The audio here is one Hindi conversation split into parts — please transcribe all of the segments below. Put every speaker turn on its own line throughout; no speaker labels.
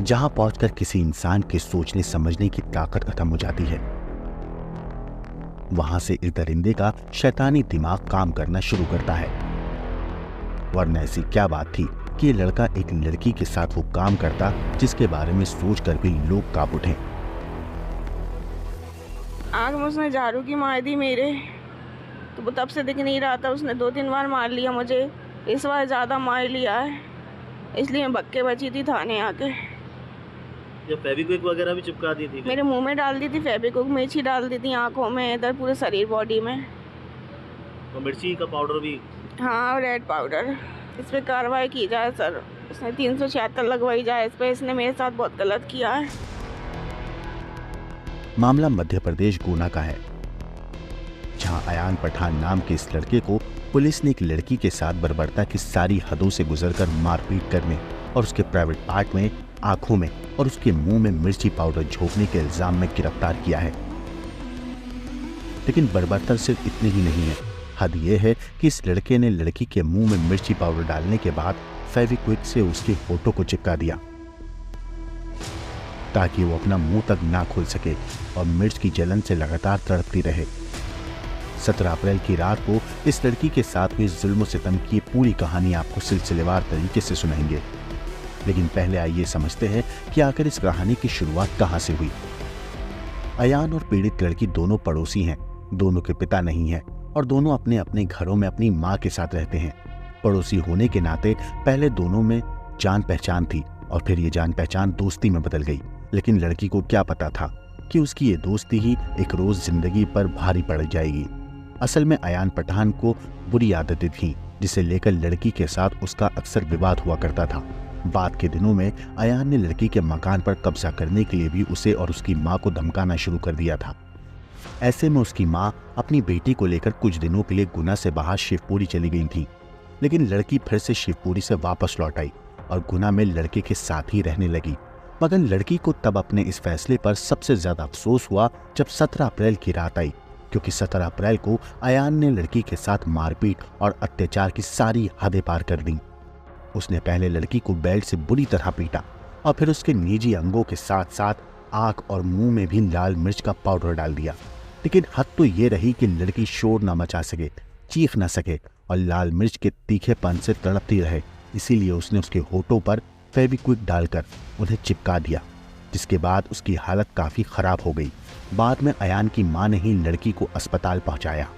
जहां पहुंचकर किसी इंसान के सोचने समझने की ताकत खत्म हो जाती है। वहां से इस दरिंदे का शैतानी दिमाग काम करना शुरू करता है। वरना ऐसी क्या बात थी कि ये लड़का एक लड़की के साथ वो काम करता जिसके बारे में सोचकर भी लोग कांप उठे।
आग में उसने झाड़ू की मार दी मेरे, तो वो तब से दिख नहीं रहा था। उसने 2-3 बार मार लिया मुझे, इस बार ज़्यादा मार लिया है, इसलिए मैं भक्के बची थी थाने आके।
जब फेविक्विक वगैरह भी चिपका दी थी?
मेरे मुंह में डाल दी थी फेविक्विक, मिर्ची डाल दी थी आँखों में, इधर पूरे शरीर बॉडी में।
और मिर्ची का पाउडर भी?
हाँ, रेड पाउडर। इस पर कार्रवाई की जाए सर, इसने 376 लगवाई जाए इस पर, इसने मेरे साथ बहुत गलत किया है।
मामला मध्य प्रदेश गुना का है, जहां अयान पठान नाम के इस लड़के को पुलिस ने एक लड़की के साथ बर्बरता की सारी हदों से गुजरकर मारपीट करने और उसके प्राइवेट पार्ट में, आंखों में और उसके मुंह में मिर्ची पाउडर झोंकने के इल्जाम में गिरफ्तार किया है। लेकिन बर्बरता सिर्फ इतनी ही नहीं है। हद यह है कि इस लड़के ने लड़की के मुंह में मिर्ची पाउडर डालने के बाद फेविक्विक से उसके होठों को चिपका दिया ताकि वो अपना मुंह तक ना खोल सके और मिर्च की जलन से लगातार तड़पती रहे। 17 अप्रैल की रात को इस लड़की के साथ हुई जुल्म सितम की पूरी कहानी आपको सिलसिलेवार तरीके से सुनाएंगे। लेकिन पहले आइए समझते हैं कि आखिर इस कहानी की शुरुआत कहां से हुई। अयान और पीड़ित लड़की दोनों पड़ोसी हैं, दोनों के पिता नहीं हैं और दोनों अपने अपने घरों में अपनी माँ के साथ रहते हैं। पड़ोसी होने के नाते पहले दोनों में जान पहचान थी और फिर ये जान पहचान दोस्ती में बदल गई। लेकिन लड़की को क्या पता था कि उसकी ये दोस्ती ही एक रोज जिंदगी पर भारी पड़ जाएगी। असल में अयान पठान को बुरी आदतें थीं, जिसे लेकर लड़की के साथ उसका अक्सर विवाद हुआ करता था। बाद के दिनों में अयान ने लड़की के मकान पर कब्जा करने के लिए भी उसे और उसकी माँ को धमकाना शुरू कर दिया था। ऐसे में उसकी माँ अपनी बेटी को लेकर कुछ दिनों के लिए गुना से बाहर शिवपुरी चली गई थी। लेकिन लड़की फिर से शिवपुरी से वापस लौट आई और गुना में लड़के के साथ ही रहने लगी। मगर लड़की को तब अपने इस फैसले पर सबसे ज्यादा अफसोस हुआ जब 17 अप्रैल की रात आई, क्योंकि 17 अप्रैल को अयान ने लड़की के साथ मारपीट और अत्याचार की सारी हदें पार कर दी। उसने पहले लड़की को बेल्ट से बुरी तरह पीटा और फिर उसके निजी अंगों के साथ साथ आंख और मुंह में भी लाल मिर्च का पाउडर डाल दिया। लेकिन हद तो ये रही कि लड़की शोर न मचा सके, चीख न सके और लाल मिर्च के तीखेपन से तड़पती रहे। इसीलिए उसने उसके होठों पर फेविक्विक डालकर उन्हें चिपका दिया, जिसके बाद उसकी हालत काफी खराब हो गई। बाद में अयान की मां ने ही लड़की को अस्पताल पहुंचाया।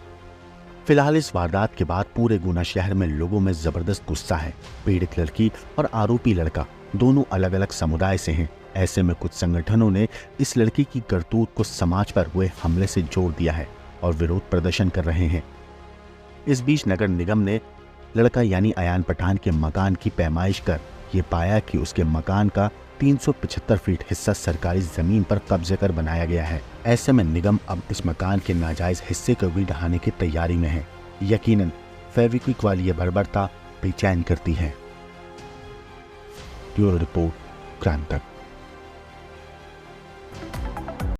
फिलहाल इस वारदात के बाद पूरे गुना शहर में लोगों में जबरदस्त गुस्सा है। पीड़ित लड़की और आरोपी लड़का दोनों अलग अलग समुदाय से हैं। ऐसे में कुछ संगठनों ने इस लड़की की करतूत को समाज पर हुए हमले से जोड़ दिया है और विरोध प्रदर्शन कर रहे हैं। इस बीच नगर निगम ने लड़का यानी अयान पठान के मकान की पैमाइश कर ये पाया कि उसके मकान का 375 फीट हिस्सा सरकारी जमीन पर कब्जे कर बनाया गया है। ऐसे में निगम अब इस मकान के नाजायज हिस्से को भी ढहाने की तैयारी में है। यकीनन फेविक्विक वाली ये बर्बरता बेचैन करती है। Bureau report, क्रांतक।